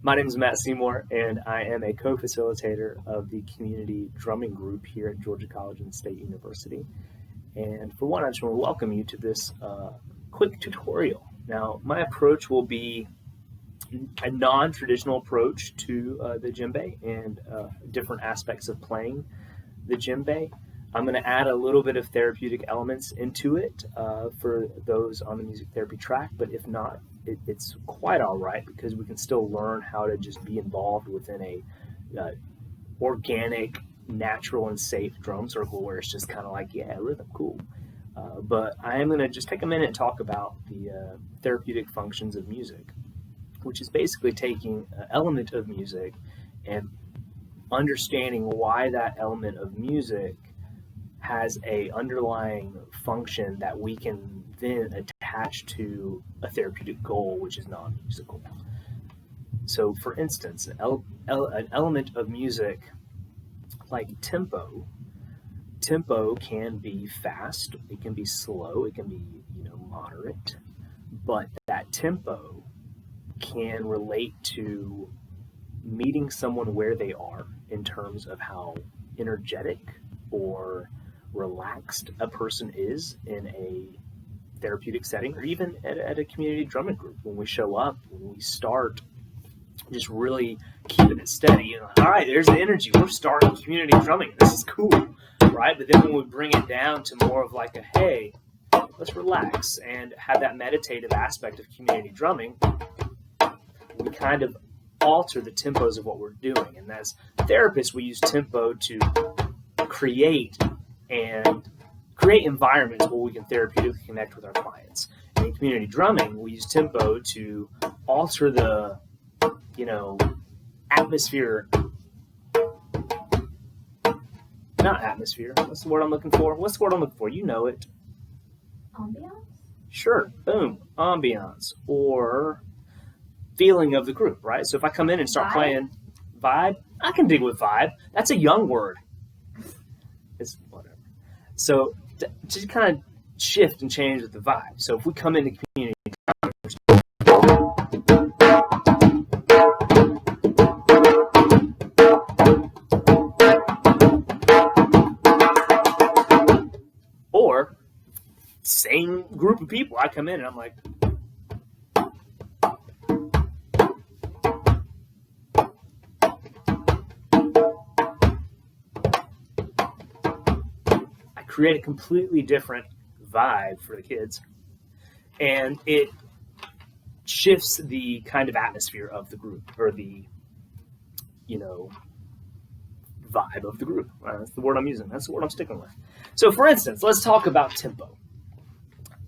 My name is Matt Seymour, and I am a co-facilitator of the community drumming group here at Georgia College and State University. And for one, I just want to welcome you to this quick tutorial. Now, my approach will be a non-traditional approach to the djembe and different aspects of playing the djembe. I'm going to add a little bit of therapeutic elements into it for those on the music therapy track, but if not, it's quite all right because we can still learn how to just be involved within a organic, natural, and safe drum circle where it's just kind of like, yeah, rhythm, cool. But I am going to just take a minute and talk about the therapeutic functions of music, which is basically taking an element of music and understanding why that element of music has a underlying function that we can then attach to a therapeutic goal, which is non-musical. So for instance, an element of music like tempo can be fast, it can be slow, it can be moderate, but that tempo can relate to meeting someone where they are in terms of how energetic or relaxed a person is in a therapeutic setting, or even at a community drumming group. When we show up, when we start just really keeping it steady, all right, there's the energy, we're starting community drumming, this is cool, right? But then when we bring it down to more of like a, hey, let's relax and have that meditative aspect of community drumming, we kind of alter the tempos of what we're doing. And as therapists, we use tempo to create environments where we can therapeutically connect with our clients. And in community drumming, we use tempo to alter the, atmosphere. Not atmosphere. What's the word I'm looking for? You know it. Ambiance? Sure. Boom. Ambiance or feeling of the group, right? So if I come in and start playing vibe, I can dig with vibe. That's a young word. It's whatever. So to kind of shift and change with the vibe. So if we come into community, or same group of people, I come in and I'm like, create a completely different vibe for the kids, and it shifts the kind of atmosphere of the group, or the vibe of the group. That's the word I'm using. That's the word I'm sticking with. So for instance, let's talk about tempo.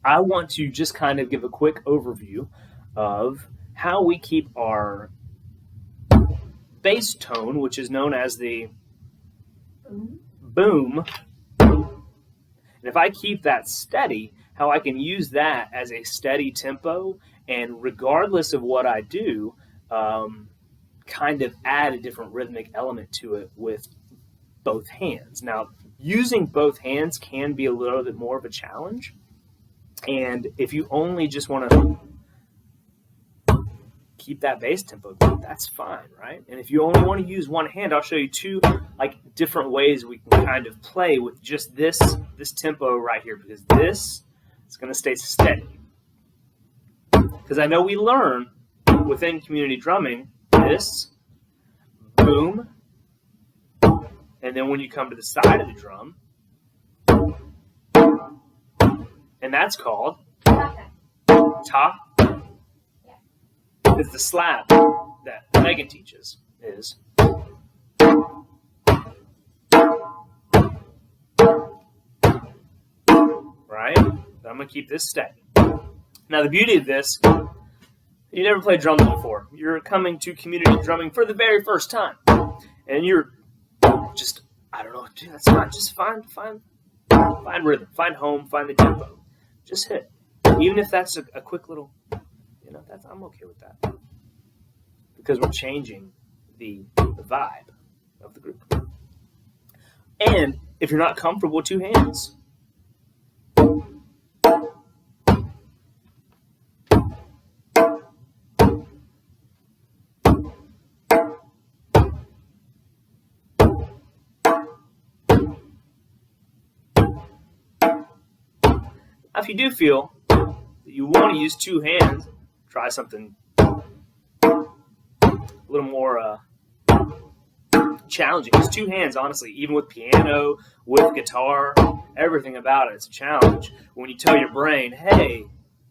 I want to just kind of give a quick overview of how we keep our bass tone, which is known as the boom. And if I keep that steady, how I can use that as a steady tempo, and regardless of what I do, kind of add a different rhythmic element to it with both hands. Now, using both hands can be a little bit more of a challenge. And if you only just want to keep that bass tempo, that's fine, right? And if you only want to use one hand, I'll show you two different ways we can kind of play with just this tempo right here, because this is going to stay steady. Because I know we learn within community drumming this boom, and then when you come to the side of the drum, and that's called top. Because the slap that Megan teaches is right? So I'm going to keep this steady. Now the beauty of this, you never played drums before. You're coming to community drumming for the very first time. And you're just, I don't know what to do. That's fine. Just find rhythm, find home, find the tempo. Just hit. Even if that's a quick little, I'm okay with that. Because we're changing the vibe of the group. And if you're not comfortable with two hands, if you do feel that you want to use two hands, try something a little more challenging. Because two hands, honestly, even with piano, with guitar, everything about it's a challenge. When you tell your brain, hey,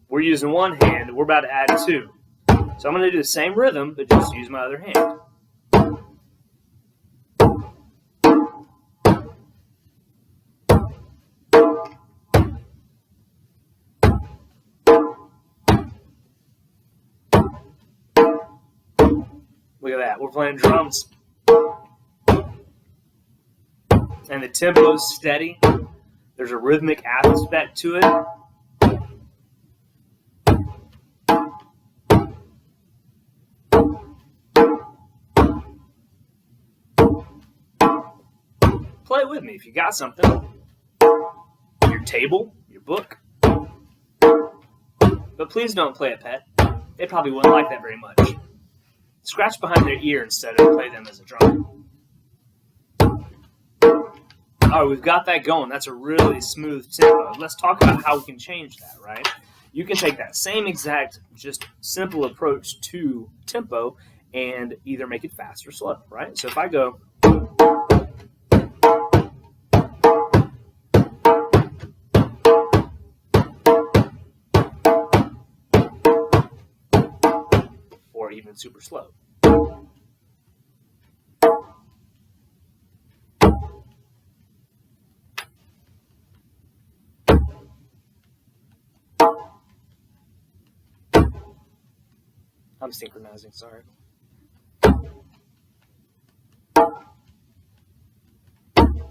we're using one hand, we're about to add two. So I'm going to do the same rhythm, but just use my other hand. Look at that, we're playing drums. And the tempo's steady. There's a rhythmic aspect to it. Play with me if you got something. Your table, your book. But please don't play a pet. They probably wouldn't like that very much. Scratch behind their ear instead and play them as a drum. Alright, we've got that going. That's a really smooth tempo. Let's talk about how we can change that, right? You can take that same exact, just simple approach to tempo and either make it fast or slow, right? So if I go... or even super slow. I'm synchronizing, sorry. And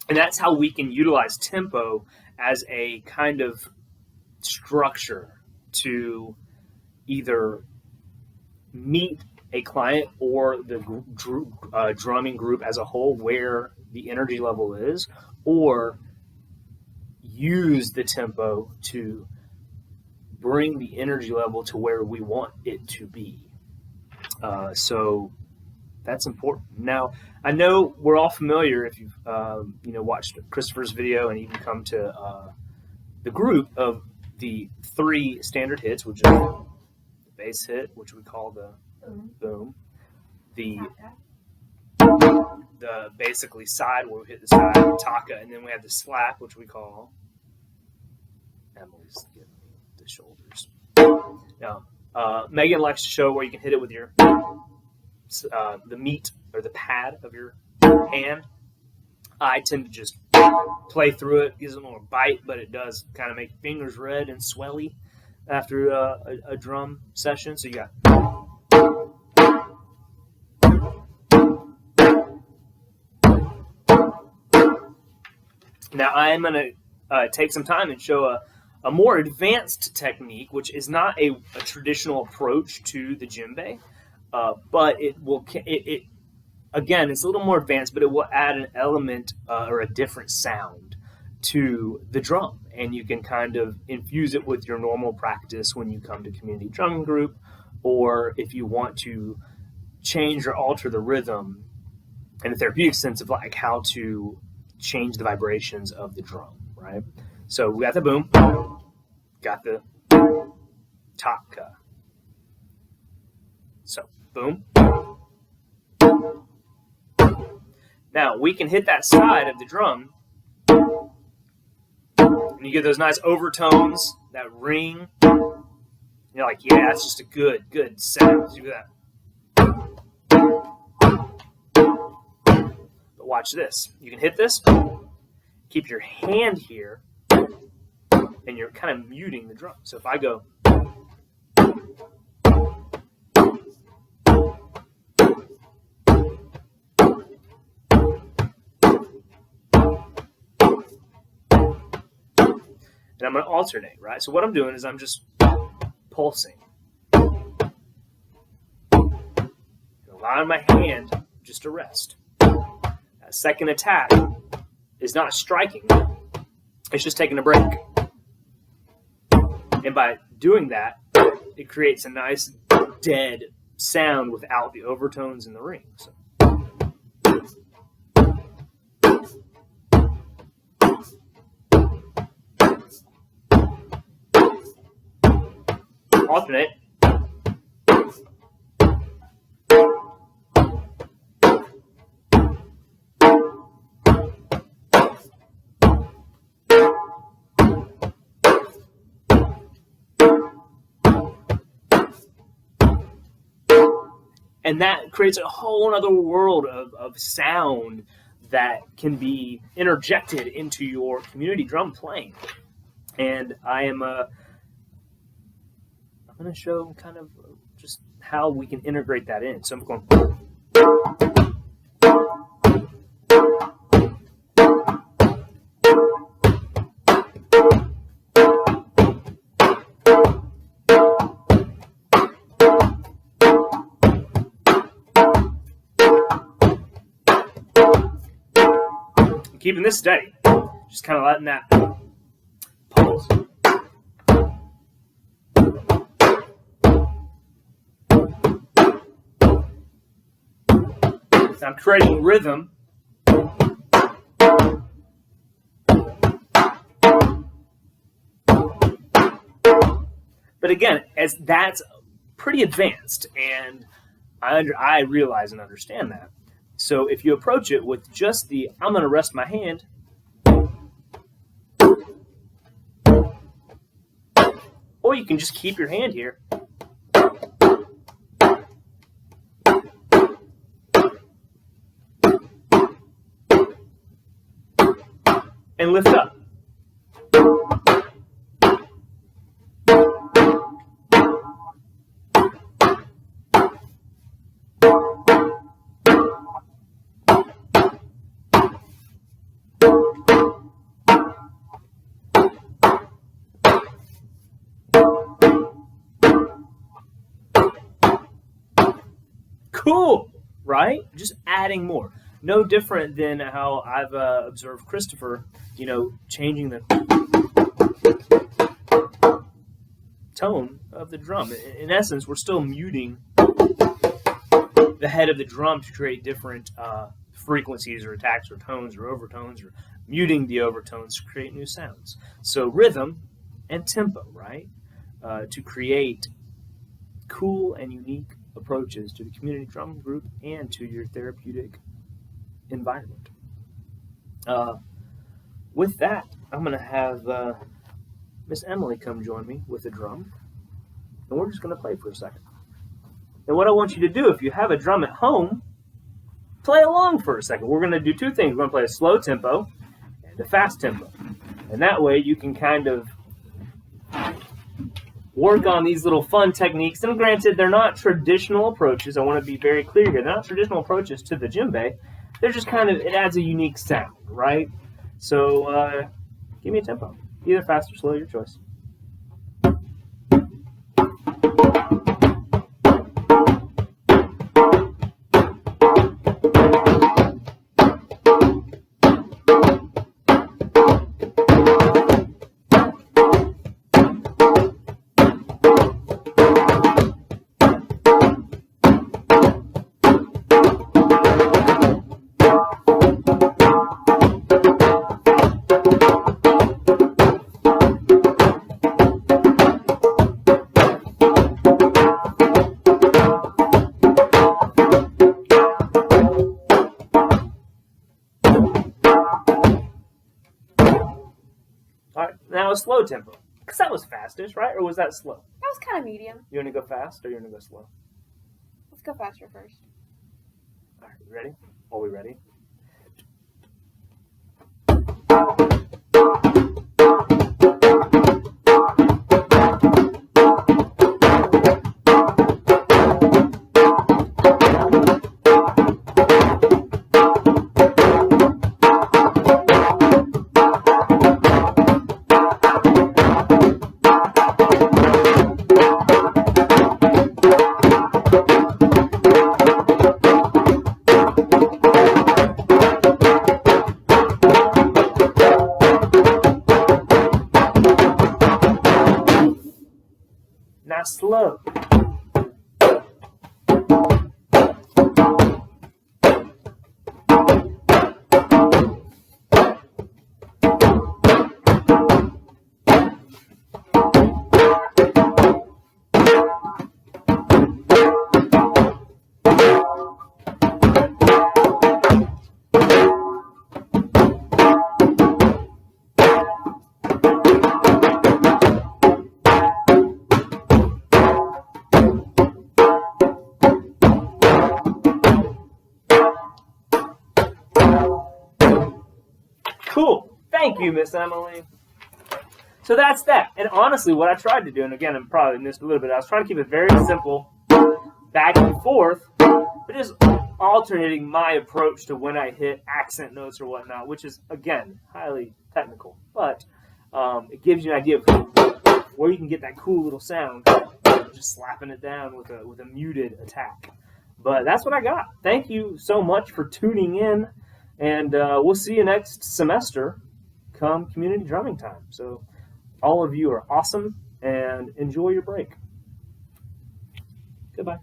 that's how we can utilize tempo as a kind of structure to either meet a client or the drumming group as a whole where the energy level is, or use the tempo to bring the energy level to where we want it to be. So that's important. Now, I know we're all familiar if you've watched Christopher's video and even come to the group of the 3 standard hits, which is the bass hit, which we call the boom, the basically side where we hit the side, the taka, and then we have the slap, which we call Emily's giving me the shoulders. Now, Megan likes to show where you can hit it with your the meat or the pad of your hand. I tend to just play through it, gives it a little bite, but it does kind of make fingers red and swelly after a drum session. So you got. Now I'm going to take some time and show a more advanced technique, which is not a traditional approach to the djembe, but it will. Again, it's a little more advanced, but it will add an element or a different sound to the drum, and you can kind of infuse it with your normal practice when you come to community drumming group, or if you want to change or alter the rhythm in a therapeutic sense of like how to change the vibrations of the drum, right? So we got the boom, got the taka. So boom. Now we can hit that side of the drum and you get those nice overtones, that ring. You're like, yeah, that's just a good sound. Do that. But watch this. You can hit this, keep your hand here, and you're kind of muting the drum. So if I go, and I'm going to alternate, right? So what I'm doing is I'm just pulsing. Allowing my hand just to rest. That second attack is not striking. It's just taking a break. And by doing that, it creates a nice dead sound without the overtones and the ring. So. alternate. And that creates a whole other world of sound that can be interjected into your community drum playing. And I'm going to show kind of just how we can integrate that in. So I'm going. Keeping this steady, just kind of letting that pulse. So I'm creating rhythm. But again, as that's pretty advanced, and I realize and understand that. So if you approach it with just the, I'm going to rest my hand, or you can just keep your hand here. And lift up. Cool, right? Just adding more. No different than how I've observed Christopher, changing the tone of the drum. In essence, we're still muting the head of the drum to create different frequencies or attacks or tones or overtones, or muting the overtones to create new sounds. So rhythm and tempo, right? To create cool and unique approaches to the community drum group and to your therapeutic environment. With that, I'm going to have Miss Emily come join me with the drum, and we're just going to play for a second. And what I want you to do, if you have a drum at home, play along for a second. We're going to do two things. We're going to play a slow tempo and a fast tempo. And that way you can kind of work on these little fun techniques. And granted, they're not traditional approaches. I want to be very clear here. They're not traditional approaches to the djembe. They're just kind of, it adds a unique sound, right? So give me a tempo. Either fast or slow, your choice. Now a slow tempo, because that was fastest, right? Or was that slow? That was kind of medium. You want to go fast or you want to go slow? Let's go faster first. All right, you ready? Are we ready? Thank you, Miss Emily. So that's that. And honestly, what I tried to do, and again, I probably missed a little bit, I was trying to keep it very simple, back and forth, but just alternating my approach to when I hit accent notes or whatnot, which is, again, highly technical. But it gives you an idea of where you can get that cool little sound, just slapping it down with a muted attack. But that's what I got. Thank you so much for tuning in, and we'll see you next semester come community drumming time. So all of you are awesome, and enjoy your break. Goodbye.